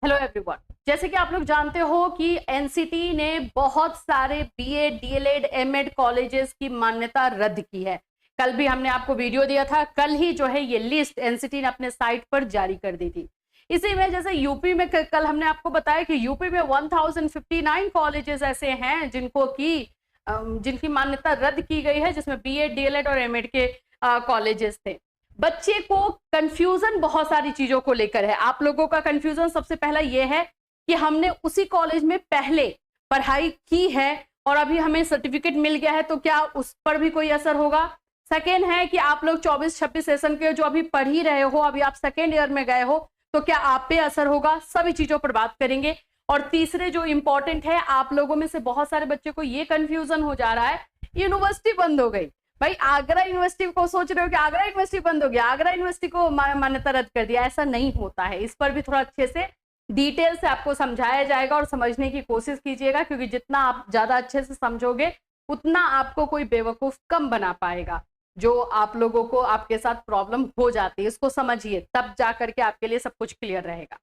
Hello everyone. जैसे कि आप लोग जानते हो कि एनसीटी ने बहुत सारे बीएड, डीएलएड, एमएड कॉलेजेस की मान्यता रद्द की है। कल भी हमने आपको वीडियो दिया था, कल ही जो है ये लिस्ट एनसीटी ने अपने साइट पर जारी कर दी थी। इसी में जैसे यूपी में कल हमने आपको बताया कि यूपी में 1059 कॉलेजेस ऐसे हैं जिनकी मान्यता रद्द की गई है, जिसमें बीएड, डीएलएड और एमएड के कॉलेजेस थे। बच्चे को कंफ्यूजन बहुत सारी चीजों को लेकर है। आप लोगों का कंफ्यूजन सबसे पहला ये है कि हमने उसी कॉलेज में पहले पढ़ाई की है और अभी हमें सर्टिफिकेट मिल गया है, तो क्या उस पर भी कोई असर होगा। सेकेंड है कि आप लोग 24-26 सेशन के जो अभी पढ़ ही रहे हो, अभी आप सेकेंड ईयर में गए हो, तो क्या आप पे असर होगा। सभी चीजों पर बात करेंगे। और तीसरे जो इंपॉर्टेंट है, आप लोगों में से बहुत सारे बच्चे को ये कंफ्यूजन हो जा रहा है, यूनिवर्सिटी बंद हो गई। भाई आगरा यूनिवर्सिटी को सोच रहे हो कि आगरा यूनिवर्सिटी बंद हो गया, आगरा यूनिवर्सिटी को मान्यता रद्द कर दिया। ऐसा नहीं होता है। इस पर भी थोड़ा अच्छे से डिटेल से आपको समझाया जाएगा और समझने की कोशिश कीजिएगा, क्योंकि जितना आप ज्यादा अच्छे से समझोगे उतना आपको कोई बेवकूफ कम बना पाएगा। जो आप लोगों को आपके साथ प्रॉब्लम हो जाती है, इसको समझिए, तब जा करके आपके लिए सब कुछ क्लियर रहेगा।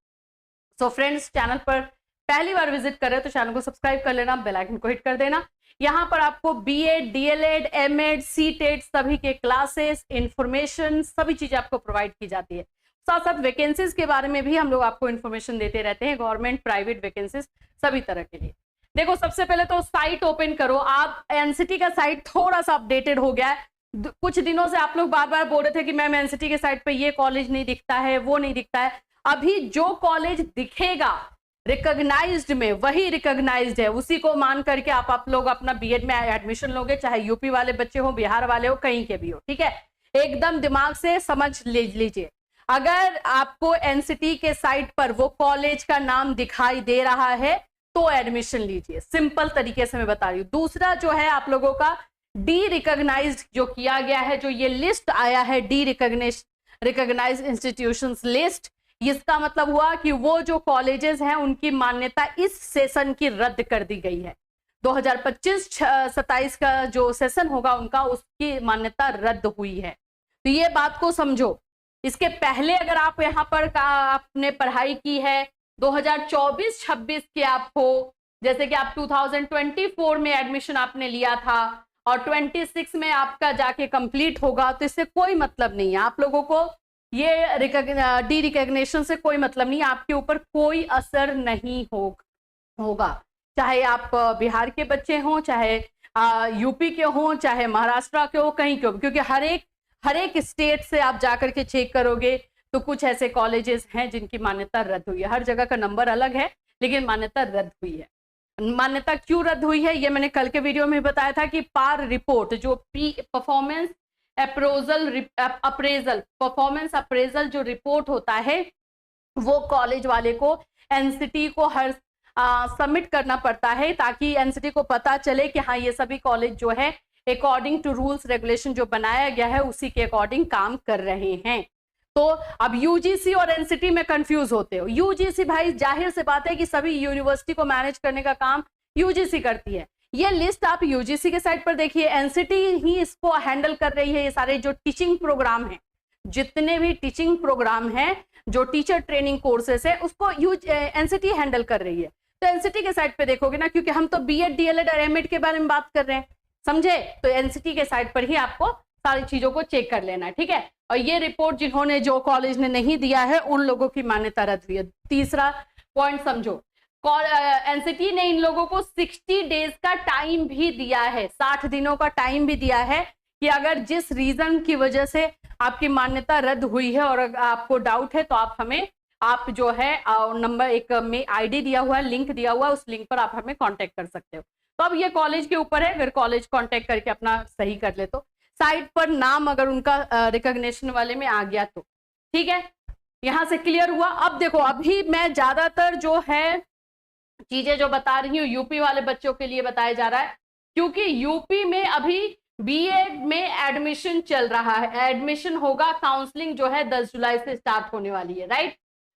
सो फ्रेंड्स, चैनल पर पहली बार विजिट कर रहे हो तो चैनल को सब्सक्राइब कर लेना, बेल आइकन को हिट कर देना। यहाँ पर आपको बीएड, डीएलएड, एमएड, सीटेट सभी के क्लासेस, इंफॉर्मेशन, सभी चीजें आपको प्रोवाइड की जाती है। साथ साथ वैकेंसीज के बारे में भी हम लोग आपको इन्फॉर्मेशन देते रहते हैं, गवर्नमेंट, प्राइवेट वैकेंसीज सभी तरह के लिए। देखो, सबसे पहले तो साइट ओपन करो आप। एनसीटी का साइट थोड़ा सा अपडेटेड हो गया है। कुछ दिनों से आप लोग बार बार बोल रहे थे कि मैम एनसीटी के साइट पे ये कॉलेज नहीं दिखता है, वो नहीं दिखता है। अभी जो कॉलेज दिखेगा रिकॉग्नाइज्ड में, वही रिकॉग्नाइज्ड है, उसी को मान करके आप लोग अपना बीएड में एडमिशन लोगे, चाहे यूपी वाले बच्चे हो, बिहार वाले हो, कहीं के भी हो। ठीक है, एकदम दिमाग से समझ लीजिए। अगर आपको एनसीटी के साइट पर वो कॉलेज का नाम दिखाई दे रहा है तो एडमिशन लीजिए। सिंपल तरीके से मैं बता रही हूँ। दूसरा जो है, आप लोगों का डी रिकॉग्नाइज्ड जो किया गया है, जो ये लिस्ट आया है, डी रिकॉग्नाइज्ड इंस्टीट्यूशंस लिस्ट, इसका मतलब हुआ कि वो जो कॉलेजेस हैं उनकी मान्यता इस सेशन की रद्द कर दी गई है। 2025-27 का जो सेशन होगा उनका, उसकी मान्यता रद्द हुई है। तो ये बात को समझो। इसके पहले अगर आप यहाँ पर आपने पढ़ाई की है, 2024-26 के आप हो, जैसे कि आप 2024 में एडमिशन आपने लिया था और 26 में आपका जाके कंप्लीट होगा, तो इससे कोई मतलब नहीं है। आप लोगों को ये डी रिकॉग्निशन से कोई मतलब नहीं, आपके ऊपर कोई असर नहीं होगा। चाहे आप बिहार के बच्चे हों, चाहे यूपी के हों, चाहे महाराष्ट्र के हो, कहीं के हो, क्योंकि हर एक स्टेट से आप जाकर के चेक करोगे तो कुछ ऐसे कॉलेजेस हैं जिनकी मान्यता रद्द हुई है। हर जगह का नंबर अलग है, लेकिन मान्यता रद्द हुई है। मान्यता क्यों रद्द हुई है, ये मैंने कल के वीडियो में बताया था कि पार रिपोर्ट, जो परफॉर्मेंस परफॉर्मेंस अप्रेजल जो रिपोर्ट होता है, वो कॉलेज वाले को एनसीटी को हर सबमिट करना पड़ता है, ताकि एनसीटी को पता चले कि हाँ, ये सभी कॉलेज जो है अकॉर्डिंग टू रूल्स रेगुलेशन जो बनाया गया है उसी के अकॉर्डिंग काम कर रहे हैं। तो अब यूजीसी और एनसीटी में कंफ्यूज होते हो। यूजीसी, भाई जाहिर से बात है कि सभी यूनिवर्सिटी को मैनेज करने का काम यूजीसी करती है। ये लिस्ट आप यूजीसी के साइट पर देखिए, एनसीटी ही इसको हैंडल कर रही है। ये सारे जो टीचिंग प्रोग्राम हैं, जितने भी टीचिंग प्रोग्राम हैं, जो टीचर ट्रेनिंग कोर्सेस है, उसको एनसीटी हैंडल कर रही है। तो एनसीटी के साइट पे देखोगे ना, क्योंकि हम तो बीएड, डीएलएड और एमएड के बारे में बात कर रहे हैं, समझे। तो एनसीटी के साइट पर ही आपको सारी चीजों को चेक कर लेना है, ठीक है। और ये रिपोर्ट जिन्होंने, जो कॉलेज ने नहीं दिया है, उन लोगों की मान्यता रद्द हुई है। तीसरा पॉइंट समझो, एनसीटी ने इन लोगों को 60 डेज का टाइम भी दिया है, 60 दिनों का टाइम भी दिया है कि अगर जिस रीजन की वजह से आपकी मान्यता रद्द हुई है और आपको डाउट है, तो आप जो है नंबर एक में आईडी दिया हुआ है, लिंक दिया हुआ है, उस लिंक पर आप हमें कांटेक्ट कर सकते हो। तो अब ये कॉलेज के ऊपर है, अगर कॉलेज कांटेक्ट करके अपना सही कर ले तो। साइट पर नाम अगर उनका रिकॉग्निशन वाले में आ गया तो ठीक है, यहां से क्लियर हुआ। अब देखो, अभी मैं ज्यादातर जो है चीजें जो बता रही हूँ यूपी वाले बच्चों के लिए बताया जा रहा है, क्योंकि यूपी में अभी बीएड में एडमिशन चल रहा है। एडमिशन होगा, काउंसलिंग जो है 10 जुलाई से स्टार्ट होने वाली है, राइट।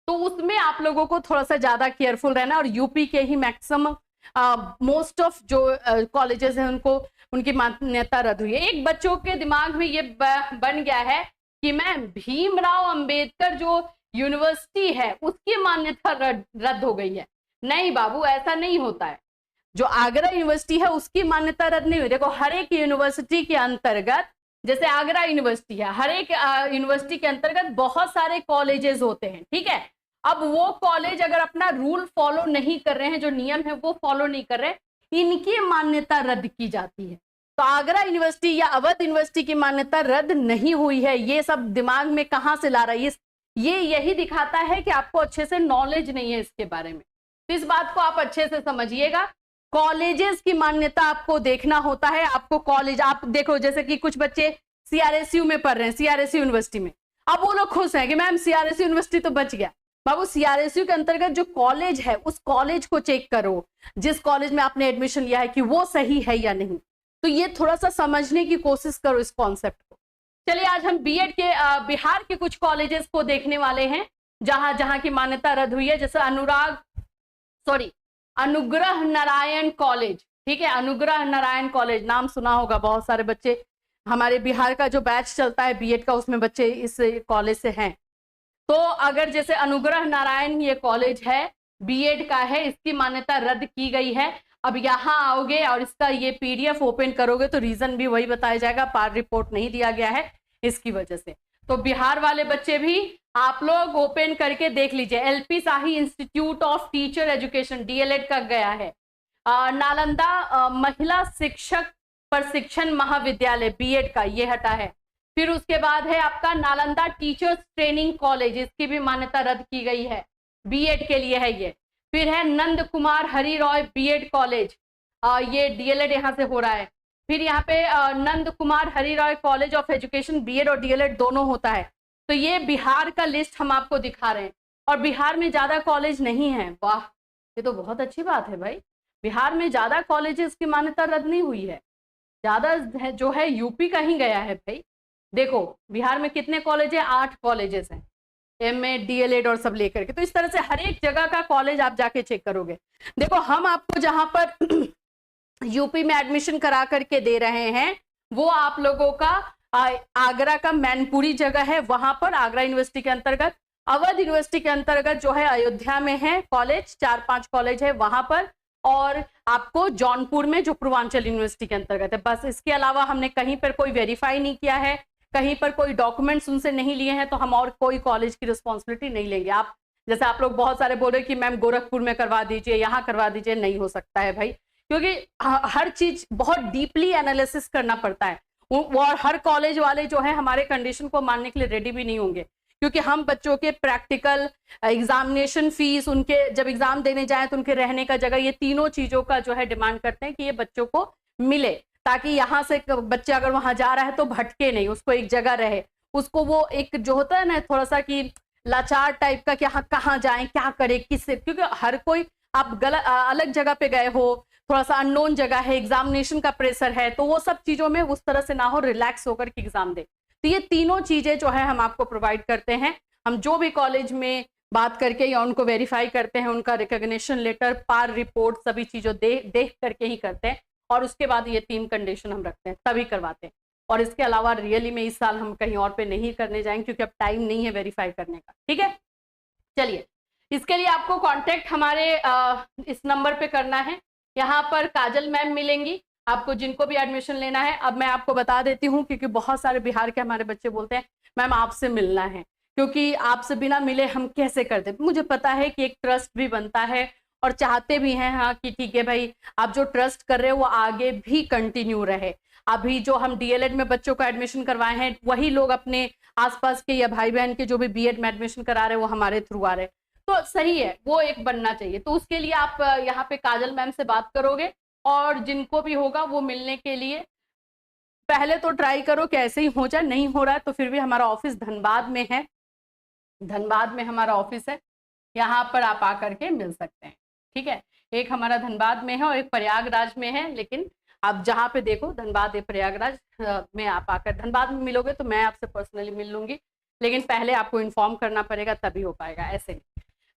तो उसमें आप लोगों को थोड़ा सा ज्यादा केयरफुल रहना, और यूपी के ही मैक्सिमम मोस्ट ऑफ जो कॉलेजेस हैं उनकी मान्यता रद्द हुई है। एक बच्चों के दिमाग में ये बन गया है कि मैम भीमराव अंबेडकर जो यूनिवर्सिटी है उसकी मान्यता रद्द हो गई है। नहीं बाबू, ऐसा नहीं होता है। जो आगरा यूनिवर्सिटी है उसकी मान्यता रद्द नहीं हुई। देखो, हर एक यूनिवर्सिटी के अंतर्गत, जैसे आगरा यूनिवर्सिटी है, हर एक यूनिवर्सिटी के अंतर्गत बहुत सारे कॉलेजेस होते हैं, ठीक है। अब वो कॉलेज अगर अपना रूल फॉलो नहीं कर रहे हैं, जो नियम है वो फॉलो नहीं कर रहे, इनकी मान्यता रद्द की जाती है। तो आगरा यूनिवर्सिटी या अवध यूनिवर्सिटी की मान्यता रद्द नहीं हुई है। ये सब दिमाग में कहां से ला रहा है? ये यही दिखाता है कि आपको अच्छे से नॉलेज नहीं है इसके बारे में। तो इस बात को आप अच्छे से समझिएगा। कॉलेजेस की मान्यता आपको देखना होता है। आपको कॉलेज, आप देखो जैसे कि कुछ बच्चे सीआरएसयू में पढ़ रहे हैं, सीआरएसयू यूनिवर्सिटी में, अब वो लोग खुश हैं कि मैम सीआरएसयू यूनिवर्सिटी तो बच गया। बाबू, सीआरएसयू के अंतर्गत जो कॉलेज है उस कॉलेज को चेक करो, जिस कॉलेज में आपने एडमिशन लिया है कि वो सही है या नहीं। तो ये थोड़ा सा समझने की कोशिश करो इस कॉन्सेप्ट को। चलिए, आज हम बीएड के बिहार के कुछ कॉलेजेस को देखने वाले हैं जहां जहां की मान्यता रद्द हुई है। जैसे अनुग्रह नारायण कॉलेज, ठीक है, अनुग्रह नारायण कॉलेज नाम सुना होगा बहुत सारे बच्चे। हमारे बिहार का जो बैच चलता है बीएड का, उसमें बच्चे इस कॉलेज से हैं। तो अगर जैसे अनुग्रह नारायण ये कॉलेज है, बीएड का है, इसकी मान्यता रद्द की गई है। अब यहाँ आओगे और इसका ये पीडीएफ ओपन करोगे तो रीजन भी वही बताया जाएगा, पार रिपोर्ट नहीं दिया गया है इसकी वजह से। तो बिहार वाले बच्चे भी आप लोग ओपन करके देख लीजिए। LP shahi institute of teacher education DElEd का गया है। नालंदा महिला शिक्षक प्रशिक्षण महाविद्यालय बीएड का ये हटा है। फिर उसके बाद है आपका नालंदा टीचर्स ट्रेनिंग कॉलेज, इसकी भी मान्यता रद्द की गई है, बीएड के लिए है ये। फिर है नंद कुमार हरि रॉय बीएड कॉलेज, ये डीएलएड यहाँ से हो रहा है। फिर यहाँ पे Nand Kumar Hari Roy college of education BEd और डीएलएड दोनों होता है। तो ये बिहार का लिस्ट हम आपको दिखा रहे हैं, और बिहार में ज्यादा कॉलेज नहीं है। वाह, ये तो बहुत अच्छी बात है भाई, बिहार में ज्यादा कॉलेजेस की मान्यता रद्द नहीं हुई है। ज्यादा जो है यूपी का ही गया है भाई। देखो बिहार में कितने कॉलेज है, 8 कॉलेजेस हैं, एमए डीएलएड और सब लेकर के। तो इस तरह से हर एक जगह का कॉलेज आप जाके चेक करोगे। देखो, हम आपको जहां पर यूपी में एडमिशन करा करके दे रहे हैं वो आप लोगों का आगरा का मैनपुरी जगह है, वहां पर आगरा यूनिवर्सिटी के अंतर्गत। अवध यूनिवर्सिटी के अंतर्गत जो है अयोध्या में है कॉलेज, 4-5 कॉलेज है वहां पर, और आपको जौनपुर में जो पूर्वांचल यूनिवर्सिटी के अंतर्गत है। बस इसके अलावा हमने कहीं पर कोई वेरीफाई नहीं किया है, कहीं पर कोई डॉक्यूमेंट्स उनसे नहीं लिए हैं, तो हम और कोई कॉलेज की रिस्पॉन्सिबिलिटी नहीं लेंगे। आप जैसे आप लोग बहुत सारे बोल रहे कि मैम गोरखपुर में करवा दीजिए, यहाँ करवा दीजिए, नहीं हो सकता है भाई, क्योंकि हर चीज बहुत डीपली एनालिसिस करना पड़ता है। और हर कॉलेज वाले जो है हमारे कंडीशन को मानने के लिए रेडी भी नहीं होंगे, क्योंकि हम बच्चों के प्रैक्टिकल, एग्जामिनेशन फीस, उनके जब एग्जाम देने जाए तो उनके रहने का जगह, ये तीनों चीजों का जो है डिमांड करते हैं कि ये बच्चों को मिले, ताकि यहाँ से बच्चा अगर वहां जा रहा है तो भटके नहीं, उसको एक जगह रहे, उसको वो एक जो होता है ना थोड़ा सा कि लाचार टाइप का कि हाँ कहाँ जाएं, क्या करें, किससे, क्योंकि हर कोई आप गलत अलग जगह पे गए हो, थोड़ा सा अननोन जगह है, एग्जामिनेशन का प्रेशर है, तो वो सब चीजों में उस तरह से ना हो, रिलैक्स होकर के एग्जाम दे। तो ये तीनों चीजें जो है हम आपको प्रोवाइड करते हैं। हम जो भी कॉलेज में बात करके या उनको वेरीफाई करते हैं, उनका रिकॉग्निशन लेटर, पार रिपोर्ट, सभी चीजों देख करके ही करते हैं, और उसके बाद ये 3 कंडीशन हम रखते हैं तभी करवाते हैं। और इसके अलावा रियली में इस साल हम कहीं और पे नहीं करने जाएंगे, क्योंकि अब टाइम नहीं है वेरीफाई करने का, ठीक है। चलिए, इसके लिए आपको कांटेक्ट हमारे इस नंबर पे करना है। यहाँ पर काजल मैम मिलेंगी आपको, जिनको भी एडमिशन लेना है। अब मैं आपको बता देती हूँ, क्योंकि बहुत सारे बिहार के हमारे बच्चे बोलते हैं मैम आपसे मिलना है, क्योंकि आपसे बिना मिले हम कैसे करते। मुझे पता है कि एक ट्रस्ट भी बनता है, और चाहते भी हैं हाँ कि ठीक है भाई, आप जो ट्रस्ट कर रहे हो वो आगे भी कंटिन्यू रहे। अभी जो हम डीएलएड में बच्चों को एडमिशन करवाए हैं, वही लोग अपने आसपास के या भाई बहन के जो भी बीएड में एडमिशन करा रहे हैं वो हमारे थ्रू आ रहे हैं, तो सही है, वो एक बनना चाहिए। तो उसके लिए आप यहाँ पे काजल मैम से बात करोगे, और जिनको भी होगा वो मिलने के लिए पहले तो ट्राई करो कि ऐसे ही हो जाए। नहीं हो रहा है तो फिर भी हमारा ऑफिस धनबाद में है, धनबाद में हमारा ऑफिस है, यहाँ पर आप आकर के मिल सकते हैं, ठीक है। एक हमारा धनबाद में है और एक प्रयागराज में है, लेकिन आप जहाँ पे देखो धनबाद या प्रयागराज में आप आकर धनबाद में मिलोगे तो मैं आपसे पर्सनली मिल लूंगी, लेकिन पहले आपको इन्फॉर्म करना पड़ेगा तभी हो पाएगा ऐसे।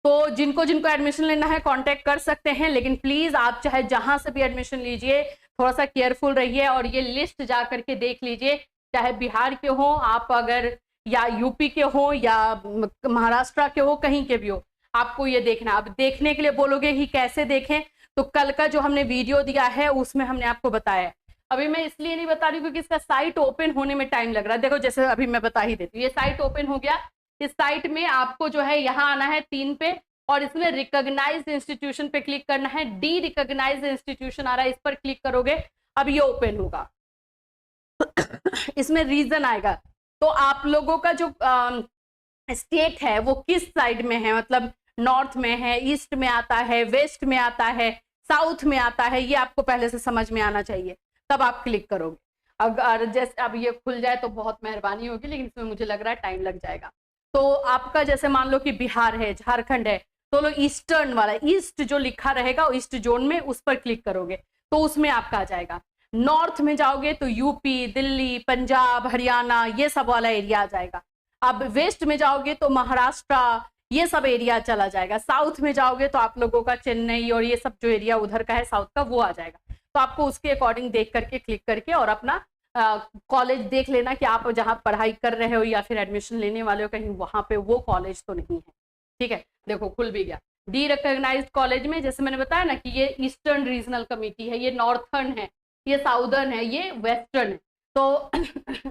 तो जिनको जिनको एडमिशन लेना है कांटेक्ट कर सकते हैं, लेकिन प्लीज आप चाहे जहां से भी एडमिशन लीजिए थोड़ा सा केयरफुल रहिए, और ये लिस्ट जा करके देख लीजिए, चाहे बिहार के हो, आप अगर या यूपी के हो या महाराष्ट्र के हो, कहीं के भी हो, आपको ये देखना। अब देखने के लिए बोलोगे कि कैसे देखें, तो कल का जो हमने वीडियो दिया है उसमें हमने आपको बताया है। अभी मैं इसलिए नहीं बता रही क्योंकि इसका साइट ओपन होने में टाइम लग रहा है। देखो जैसे अभी मैं बता ही देती हूँ, ये साइट ओपन हो गया। इस साइट में आपको जो है यहाँ आना है 3 पे, और इसमें रिकॉग्नाइज्ड इंस्टीट्यूशन पे क्लिक करना है। डी रिकॉग्नाइज्ड इंस्टीट्यूशन आ रहा है, इस पर क्लिक करोगे, अब ये ओपन होगा। इसमें रीजन आएगा, तो आप लोगों का जो स्टेट है वो किस साइड में है, मतलब नॉर्थ में है, ईस्ट में आता है, वेस्ट में आता है, साउथ में आता है, ये आपको पहले से समझ में आना चाहिए, तब आप क्लिक करोगे। अगर जैसे अब ये खुल जाए तो बहुत मेहरबानी होगी, लेकिन इसमें मुझे लग रहा है टाइम लग जाएगा। तो आपका जैसे मान लो कि बिहार है, झारखंड है, तो लो ईस्टर्न वाला, ईस्ट जो लिखा रहेगा ईस्ट जोन में, उस पर क्लिक करोगे तो उसमें आपका आ जाएगा। नॉर्थ में जाओगे तो यूपी, दिल्ली, पंजाब, हरियाणा, ये सब वाला एरिया आ जाएगा। अब वेस्ट में जाओगे तो महाराष्ट्र, ये सब एरिया चला जाएगा। साउथ में जाओगे तो आप लोगों का चेन्नई और ये सब जो एरिया उधर का है साउथ का, वो आ जाएगा। तो आपको उसके अकॉर्डिंग देख करके क्लिक करके और अपना कॉलेज देख लेना कि आप जहाँ पढ़ाई कर रहे हो या फिर एडमिशन लेने वाले हो कहीं वहां पे वो कॉलेज तो नहीं है। ठीक है, देखो खुल भी गया। डी रिकॉग्नाइज्ड कॉलेज में जैसे मैंने बताया ना कि ये ईस्टर्न रीजनल कमेटी है, ये नॉर्थर्न है, ये साउदर्न है, ये वेस्टर्न है। तो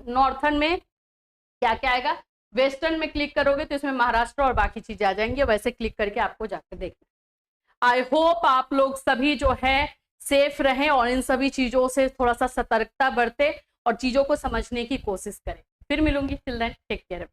नॉर्थर्न में क्या क्या आएगा, वेस्टर्न में क्लिक करोगे तो इसमें महाराष्ट्र और बाकी चीजें आ जाएंगी। वैसे क्लिक करके आपको जाकर देखना। आई होप आप लोग सभी जो है सेफ रहें और इन सभी चीजों से थोड़ा सा सतर्कता बरते और चीजों को समझने की कोशिश करें। फिर मिलूंगी, टिल देन टेक केयर।